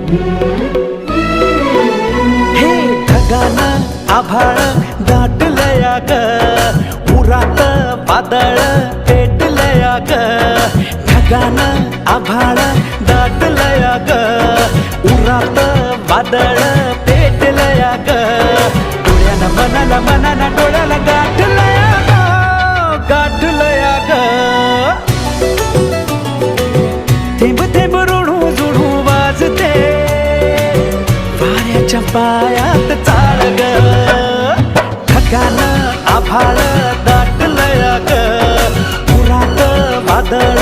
हे ढगानं आभाळ दाटलया ग, उरात वादळ पेटलया ग. ढगानं आभाळ दाटलया ग, उरात वादळ पेटलया ग. डोळ्यानं मनाला मनाला डोळ्याला गाठलया ग, गाठलया ग. थेंब थेंब ऋणू जुळू वाजते, वाऱ्याच्या पायात चाळ ग. ढगानं आभाळ दाटलया ग, उरात वादळ